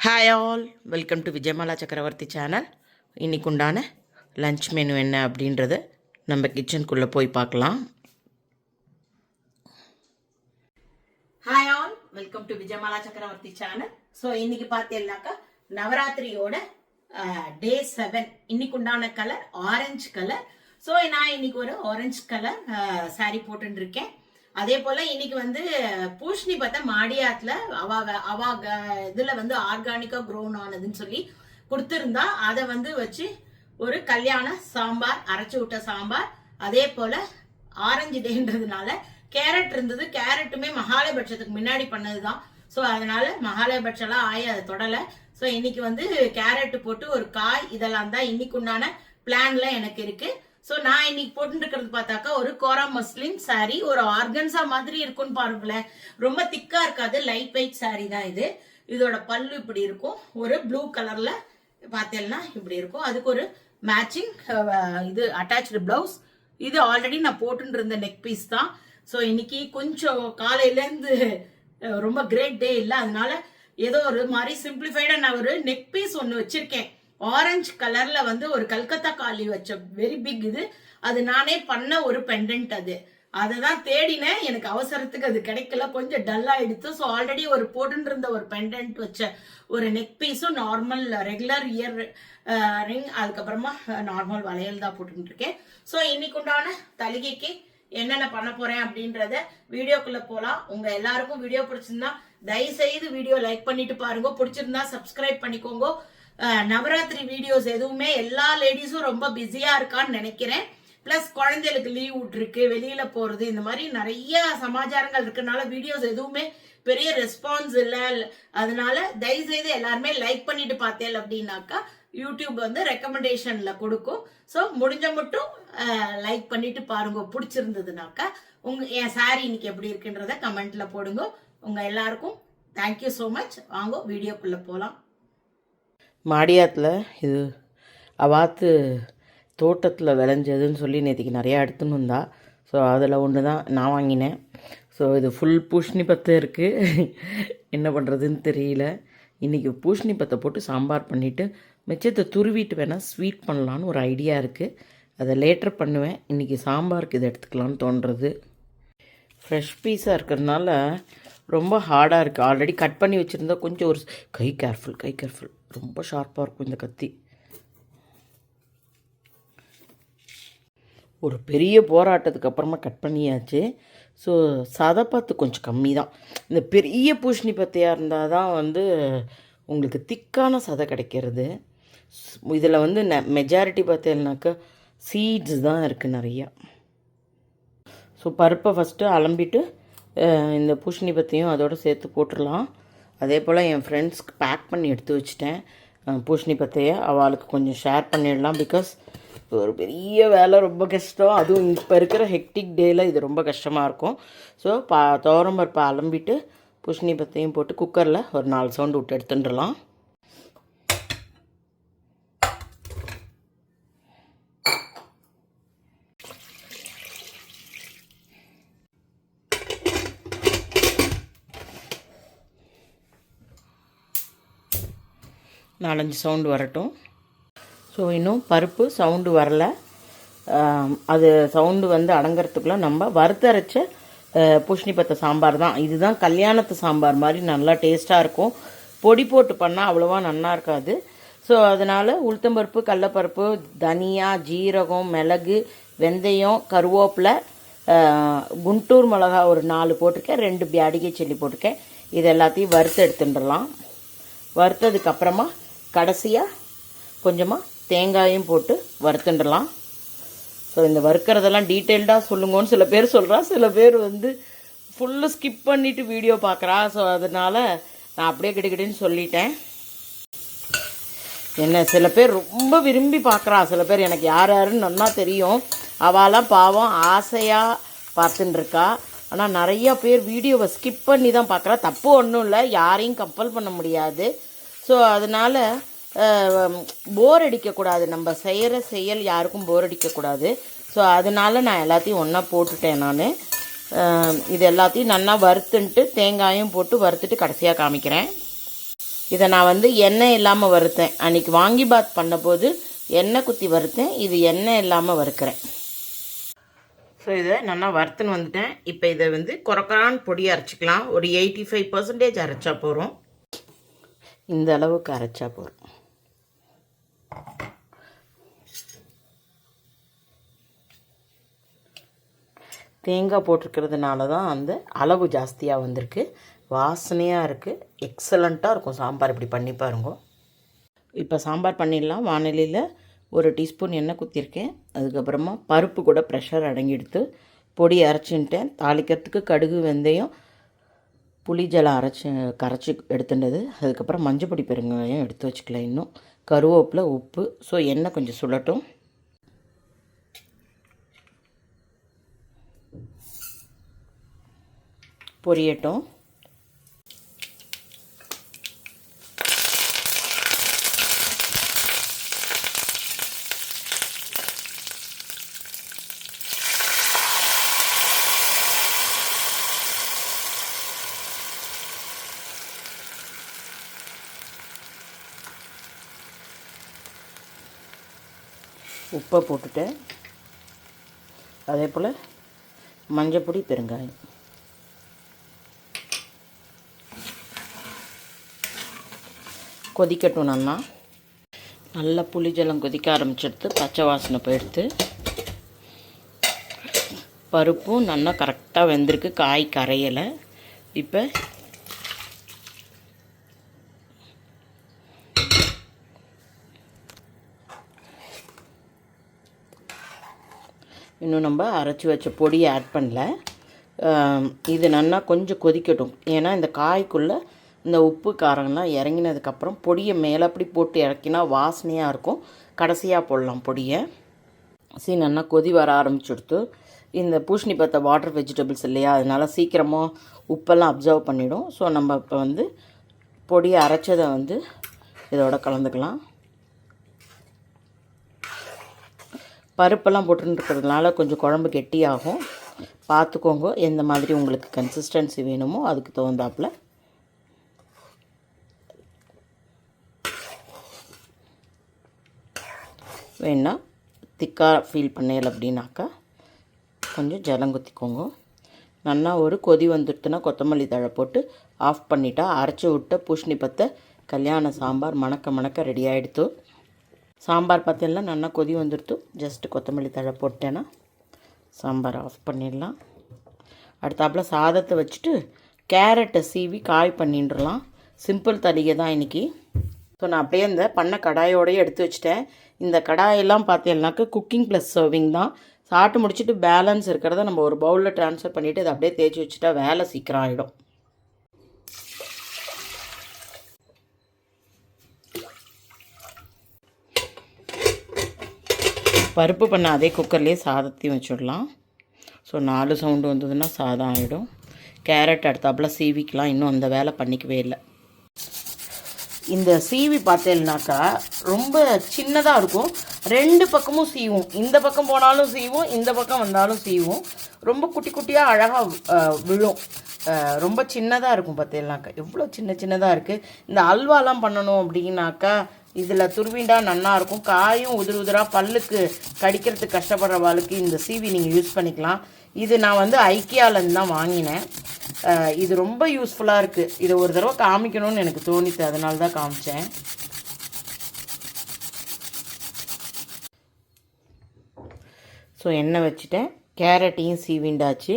Hi all, welcome to Vijayamala சக்கரவர்த்தி channel. இன்றைக்கு உண்டான லன்ச் மெனு என்ன அப்படின்றத நம்ம கிச்சனுக்குள்ளே போய் பார்க்கலாம். Hi all, welcome to Vijayamala சக்கரவர்த்தி சேனல். ஸோ இன்னைக்கு பார்த்தீங்கன்னாக்கா நவராத்திரியோட டே 7. இன்னைக்கு உண்டான கலர் ஆரஞ்சு கலர். ஸோ நான் இன்னைக்கு ஒரு ஆரஞ்சு கலர் சாரீ போட்டுருக்கேன். அதே போல இன்னைக்கு வந்து பூஷ்ணி பார்த்தா மாடியாத்துல அவ இதுல வந்து ஆர்கானிக்கா க்ரோன் ஆனதுன்னு சொல்லி கொடுத்திருந்தா அதை வந்து வச்சு ஒரு கல்யாண சாம்பார், அரைச்சு விட்ட சாம்பார். அதே போல ஆரஞ்சு டேன்றதுனால கேரட் இருந்தது. கேரட்டுமே மகாலயபட்சத்துக்கு முன்னாடி பண்ணதுதான். ஸோ அதனால மகாலயபட்சம்லாம் ஆகி அதை தொடலை. ஸோ இன்னைக்கு வந்து கேரட் போட்டு ஒரு காய் இதெல்லாம் தான் இன்னைக்கு உண்டான பிளான்ல எனக்கு இருக்கு. ஸோ நான் இன்னைக்கு போட்டுருக்கிறது பார்த்தாக்கா ஒரு கோரா மஸ்லின் சாரி, ஒரு ஆர்கன்ஸா மாதிரி இருக்கும்னு பாருங்களேன். ரொம்ப திக்கா இருக்காது, லைட் வெயிட் சாரி தான் இது. இதோட பல்லு இப்படி இருக்கும், ஒரு ப்ளூ கலர்ல பார்த்தேன்னா இப்படி இருக்கும். அதுக்கு ஒரு மேட்சிங் இது அட்டாச்சு பிளவுஸ். இது ஆல்ரெடி நான் போட்டுட்டு இருந்த நெக் பீஸ் தான். ஸோ இன்னைக்கு கொஞ்சம் காலையிலேருந்து ரொம்ப கிரேட் டே இல்லை, அதனால ஏதோ ஒரு மாதிரி சிம்பிளிஃபைடா நான் ஒரு நெக் பீஸ் ஒன்று வச்சிருக்கேன். ஆரஞ்சு கலர்ல வந்து ஒரு கல்கத்தா காலி வச்ச வெரி பிக் இது. அது நானே பண்ண ஒரு பெண்டன்ட். அதை தான் தேடினேன், எனக்கு அவசரத்துக்கு அது கிடைக்கல, கொஞ்சம் டல்லா எடுத்து. ஸோ ஆல்ரெடி ஒரு போட்டு இருந்த ஒரு பெண்டன்ட் வச்ச ஒரு நெக் பீஸும் நார்மல் ரெகுலர் இயர் ரிங், அதுக்கப்புறமா நார்மல் வளையல் தான் போட்டு இருக்கேன். ஸோ இன்னைக்கு உண்டான தலிகைக்கு என்னென்ன பண்ண போறேன் அப்படின்றத வீடியோக்குள்ள போலாம். உங்க எல்லாருக்கும் வீடியோ பிடிச்சிருந்தா தயவு செய்து வீடியோ லைக் பண்ணிட்டு பாருங்க, பிடிச்சிருந்தா சப்ஸ்கிரைப் பண்ணிக்கோங்க. நவராத்திரி வீடியோஸ் எதுவுமே எல்லா லேடிஸும் ரொம்ப பிஸியா இருக்கான்னு நினைக்கிறேன். பிளஸ் குழந்தைகளுக்கு லீவ் விட்டுருக்கு, வெளியில போறது, இந்த மாதிரி நிறைய சமாச்சாரங்கள் இருக்கனால வீடியோஸ் எதுவுமே பெரிய ரெஸ்பான்ஸ் இல்லை. அதனால தயவு செய்து எல்லாருமே லைக் பண்ணிட்டு பார்த்தேன் அப்படின்னாக்கா யூடியூப் வந்து ரெக்கமெண்டேஷன்ல கொடுக்கும். ஸோ முடிஞ்ச மட்டும் லைக் பண்ணிட்டு பாருங்க, பிடிச்சிருந்ததுனாக்கா. என் சாரி இன்னைக்கு எப்படி இருக்குன்றத கமெண்ட்ல போடுங்க. உங்க எல்லாருக்கும் தேங்க்யூ ஸோ மச். வாங்க வீடியோக்குள்ள போலாம். மாடியாத்தில் இது அவாத்து தோட்டத்தில் விளைஞ்சதுன்னு சொல்லி நேற்றுக்கு நிறையா எடுத்துன்னு வந்தா. ஸோ அதில் ஒன்று தான் நான் வாங்கினேன். ஸோ இது ஃபுல் பூஷ்ணி பத்தை இருக்குது, என்ன பண்ணுறதுன்னு தெரியல. இன்றைக்கி பூஷ்ணி பத்தை போட்டு சாம்பார் பண்ணிவிட்டு மிச்சத்தை துருவிட்டு வேணால் ஸ்வீட் பண்ணலான்னு ஒரு ஐடியா இருக்குது. அதை லேட்டர் பண்ணுவேன். இன்றைக்கி சாம்பாருக்கு இதை எடுத்துக்கலான்னு தோன்றுறது. ஃப்ரெஷ் பீஸாக இருக்கிறதுனால ரொம்ப ஹார்டாக இருக்குது. ஆல்ரெடி கட் பண்ணி வச்சுருந்தா கொஞ்சம் ஒரு கை கேர்ஃபுல், ரொம்ப ஷார்ப்பாக இருக்கும் இந்த கத்தி. ஒரு பெரிய போராட்டத்துக்கு அப்புறமா கட் பண்ணியாச்சு. ஸோ சதைப்பத்து கொஞ்சம் கம்மி தான். இந்த பெரிய பூஷ்ணி பத்தையாக இருந்தால் தான் வந்து உங்களுக்கு திக்கான சதை கிடைக்கிறது. இதில் வந்து மெஜாரிட்டி பார்த்தீங்கன்னாக்கா சீட்ஸ் தான் இருக்குது நிறையா. ஸோ பருப்பை ஃபஸ்ட்டு அலம்பிட்டு இந்த பூஷ்ணி பத்தையும் அதோடு சேர்த்து போட்டுடலாம். அதே போல் என் ஃப்ரெண்ட்ஸ்க்கு பேக் பண்ணி எடுத்து வச்சுட்டேன் பூஷ்ணி பத்தையை. அவளுக்கு கொஞ்சம் ஷேர் பண்ணிடலாம். பிகாஸ் ஒரு பெரிய வேலை, ரொம்ப கஷ்டம். அதுவும் இப்போ இருக்கிற ஹெக்டிக் டேயில் இது ரொம்ப கஷ்டமாக இருக்கும். ஸோ துவரம்பருப்பை அலம்பிட்டு பூஷ்ணி பத்தையும் போட்டு குக்கரில் ஒரு 4 சவுண்டு விட்டு எடுத்துட்டுலாம். நாலஞ்சு சவுண்டு வரட்டும். ஸோ இன்னும் பருப்பு சவுண்டு வரல. அது சவுண்டு வந்து அடங்கிறதுக்குள்ளே நம்ம வறுத்தரைச்ச பூஷ்ணி பத்தை சாம்பார் தான். இதுதான் கல்யாணத்து சாம்பார் மாதிரி நல்லா டேஸ்ட்டாக இருக்கும். பொடி போட்டு பண்ணால் அவ்வளோவா நல்லா இருக்காது. ஸோ அதனால் உளுத்தம்பருப்பு, கடலப்பருப்பு, தனியா, ஜீரகம், மிளகு, வெந்தயம், கருவேப்பிலை, குண்டூர் மிளகா ஒரு 4 போட்டிருக்கேன், 2 பியாடிகை சில்லி போட்டிருக்கேன். இது எல்லாத்தையும் வறுத்து எடுத்துட்டுலாம். வறுத்ததுக்கப்புறமா கடைசியாக கொஞ்சமாக தேங்காயும் போட்டு வறுத்துடலாம். ஸோ இந்த வறுக்கிறதெல்லாம் டீட்டெயில்டாக சொல்லுங்கன்னு சில பேர் சொல்கிறா, சில பேர் வந்து ஃபுல்லு ஸ்கிப் பண்ணிவிட்டு வீடியோ பார்க்குறா. ஸோ அதனால் நான் அப்படியே கிட்டக்கிட்டேன்னு சொல்லிட்டேன். என்ன சில பேர் ரொம்ப விரும்பி பார்க்குறா, சில பேர் எனக்கு யாருன்னு நல்லா தெரியும். அவளாம் பாவம் ஆசையாக பார்த்துன்னு இருக்கா. ஆனால் நிறையா பேர் வீடியோவை ஸ்கிப் பண்ணி தான் பார்க்குறா. தப்பு ஒன்றும் இல்லை, யாரையும் கம்பல் பண்ண முடியாது. ஸோ அதனால் போர் அடிக்கக்கூடாது, நம்ம செய்கிற செயல் யாருக்கும் போர் அடிக்கக்கூடாது. ஸோ அதனால நான் எல்லாத்தையும் ஒன்றா போட்டுட்டேன். நான் இது எல்லாத்தையும் நல்லா வறுத்துன்ட்டு தேங்காயும் போட்டு வறுத்துட்டு கடைசியாக காமிக்கிறேன். இதை நான் வந்து எண்ணெய் இல்லாமல் வறுத்தேன். அன்றைக்கி வாங்கி பாத் பண்ணபோது எண்ணெய் குத்தி வறுத்தேன். இது எண்ணெய் இல்லாமல் வறுக்கிறேன். ஸோ இதை நல்லா வறுத்துன்னு வந்துட்டேன். இப்போ இதை வந்து கொரக்கரான் பொடி அரைச்சிக்கலாம். ஒரு 85% அரைச்சா போகிறோம். இந்த அளவுக்கு அரைச்சா போகிறோம். தேங்காய் போட்டிருக்கிறதுனால தான் அந்த அளவு ஜாஸ்தியாக வந்திருக்கு. வாசனையாக இருக்குது. எக்ஸலண்ட்டாக இருக்கும் சாம்பார். இப்படி பண்ணி பாருங்க. இப்போ சாம்பார் பண்ணிடலாம். வானிலையில் 1 டீஸ்பூன் எண்ணெய் குத்திருக்கேன். அதுக்கப்புறமா பருப்பு கூட ப்ரெஷர் அடங்கிடுத்து பொடி அரைச்சின்ட்டேன். தாளிக்கிறதுக்கு கடுகு, வெந்தயம், புளி ஜலம் கரைச்சி எடுத்துட்டது. அதுக்கப்புறம் மஞ்சள் பொடி, பெருங்காயம் எடுத்து வச்சுக்கலாம். இன்னும் கருவேப்பிலை, உப்பு. ஸோ எண்ணெய் கொஞ்சம் சுடட்டும். பொரியட்டும். உப்பை போட்டுட்டேன். அதே போல் மஞ்சள் பொடி, பெருங்காயம். கொதிக்கட்டும். நல்லா புளி ஜலம் கொதிக்க ஆரம்பிச்செடுத்து பச்சை வாசனை போயிடுத்து. பருப்பும் நல்லா கரெக்டாக வெந்திருக்கு. காய் கரையலை. இப்போ இன்னும் நம்ம அரைச்சி வச்ச பொடியை ஆட் பண்ணல. இது நல்லா கொஞ்சம் கொதிக்கட்டும். ஏன்னா இந்த காய்க்குள்ளே இந்த உப்பு காரம்லாம் இறங்கினதுக்கப்புறம் பொடியை மேலே அப்படி போட்டு இறக்கினா வாசனையாக இருக்கும். கடைசியாக போடலாம் பொடியை. நல்லா கொதி வர ஆரம்பிச்சுடுத்து. இந்த பூசணி பத்த வாட்டர் வெஜிடபிள்ஸ் இல்லையா, அதனால் சீக்கிரமாக உப்பெல்லாம் அப்சர்வ் பண்ணிவிடும். ஸோ நம்ம இப்போ வந்து பொடியை அரைச்சதை வந்து இதோட கலந்துக்கலாம். பருப்பெல்லாம் போட்டுருக்கிறதுனால கொஞ்சம் குழம்பு கெட்டியாகும். பார்த்துக்கோங்க. எந்த மாதிரி உங்களுக்கு கன்சிஸ்டன்சி வேணுமோ அதுக்கு தகுந்தாப்பில். வேணா திக்காக ஃபீல் பண்ணல அப்படின்னாக்கா கொஞ்சம் ஜலம் குத்திக்கோங்க. நல்லா ஒரு கொதி வந்துடுத்துனா கொத்தமல்லி தழை போட்டு ஆஃப் பண்ணிட்டா அரைச்சி விட்ட பூசணி பத்தை கல்யாண சாம்பார் மணக்க ரெடி ஆகிடுத்து. சாம்பார் பார்த்தீங்கன்னா நல்லா கொதி வந்துடுத்து. ஜஸ்ட்டு கொத்தமல்லி தழை போட்டேன்னா சாம்பார் ஆஃப் பண்ணிடலாம். அடுத்தாப்பில் சாதத்தை வச்சுட்டு கேரட்டை சீவி காய் பண்ணிட்டுலாம். சிம்பிள் தலிகை தான் இன்றைக்கி. ஸோ நான் அப்படியே இந்த பண்ண கடாயோடையே எடுத்து வச்சுட்டேன். இந்த கடாயெல்லாம் பார்த்தீங்கன்னாக்க குக்கிங் ப்ளஸ் சர்விங் தான். சாப்பிட்டு முடிச்சுட்டு பேலன்ஸ் இருக்கிறத நம்ம ஒரு பவுலில் ட்ரான்ஸ்ஃபர் பண்ணிவிட்டு அதை அப்படியே தேய்ச்சி வச்சுட்டா வேலை சீக்கிரம் ஆகிடும். பருப்பு பண்ண அதே குக்கர்லேயே சாதத்தையும் வச்சுடலாம். ஸோ 4 சவுண்டு வந்ததுன்னா சாதம் ஆகிடும். கேரட் அடுத்தாப்பில் சீவிக்கலாம். இன்னும் அந்த வேலை பண்ணிக்கவே இல்லை. இந்த சீவி பார்த்தேன்னாக்கா ரொம்ப சின்னதாக இருக்கும். 2 பக்கமும் சீவும். இந்த பக்கம் போனாலும் சீவும், இந்த பக்கம் வந்தாலும் சீவும். ரொம்ப குட்டி குட்டியாக அழகாக விழும். ரொம்ப சின்னதாக இருக்கும். பார்த்தேன்னாக்கா எவ்வளோ சின்னதாக இருக்குது. இந்த அல்வாலாம் பண்ணணும் அப்படின்னாக்கா இதில் துருவிண்டா நல்லாயிருக்கும். காயும் உதிராக பல்லுக்கு கடிக்கிறதுக்கு கஷ்டப்படுற வாளுக்கு இந்த சீவி நீங்கள் யூஸ் பண்ணிக்கலாம். இது நான் வந்து ஐக்கியாவிலேருந்து தான் வாங்கினேன். இது ரொம்ப யூஸ்ஃபுல்லாக இருக்குது. இதை ஒரு தடவை காமிக்கணும்னு எனக்கு தோணித்து. அதனால தான் காமிச்சேன். ஸோ எண்ணெய் வச்சுட்டேன். கேரட்டையும் சீவிண்டாச்சு.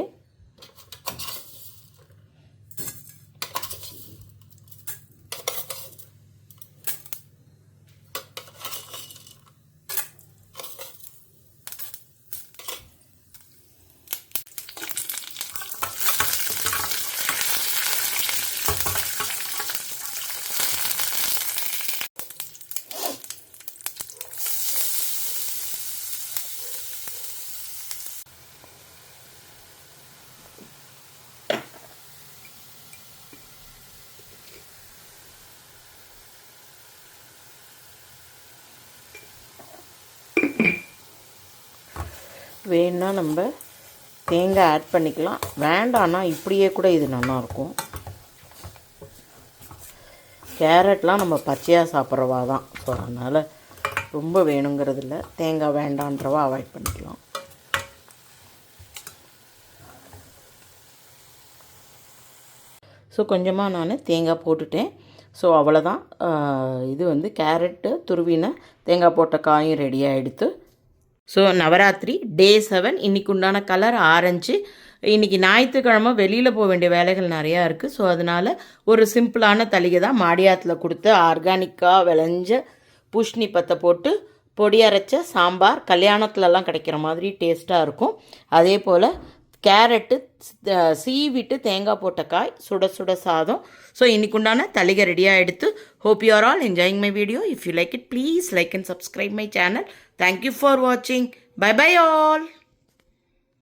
வேணுன்னா நம்ம தேங்காய் ஆட் பண்ணிக்கலாம். வேண்டான்னா இப்படியே கூட இது நல்லாயிருக்கும். கேரட்லாம் நம்ம பச்சையாக சாப்பிட்றவா தான். ஸோ அதனால் ரொம்ப வேணுங்கிறது இல்லை, தேங்காய் வேண்டான்றவா அவாய்ட் பண்ணிக்கலாம். ஸோ கொஞ்சமாக நான் தேங்காய் போட்டுட்டேன். ஸோ அவ்வளோதான். இது வந்து கேரட்டு துருவின தேங்காய் போட்ட காயும் ரெடி ஆகிடுத்து. ஸோ நவராத்திரி டே 7 இன்றைக்கி உண்டான கலர் ஆரஞ்சு. இன்றைக்கி ஞாயிற்றுக்கிழமை வெளியில் போக வேண்டிய வேலைகள் நிறையா இருக்குது. ஸோ அதனால் ஒரு சிம்பிளான தளிகை தான் மாடியாத்தில் கொடுத்து ஆர்கானிக்காக விளைஞ்ச பூஷ்ணி பத்தை போட்டு பொடி அரைச்ச சாம்பார் கல்யாணத்துலலாம் கிடைக்கிற மாதிரி டேஸ்ட்டாக இருக்கும். அதே போல் கேரட்டு சீவிட்டு தேங்காய் போட்ட காய், சுட சுட சாதம். ஸோ இன்றைக்கு உண்டான தளிகை ரெடியாக எடுத்து. Hope you are all enjoying my video. If you like it, please like and subscribe my channel. Thank you for watching. Bye bye all.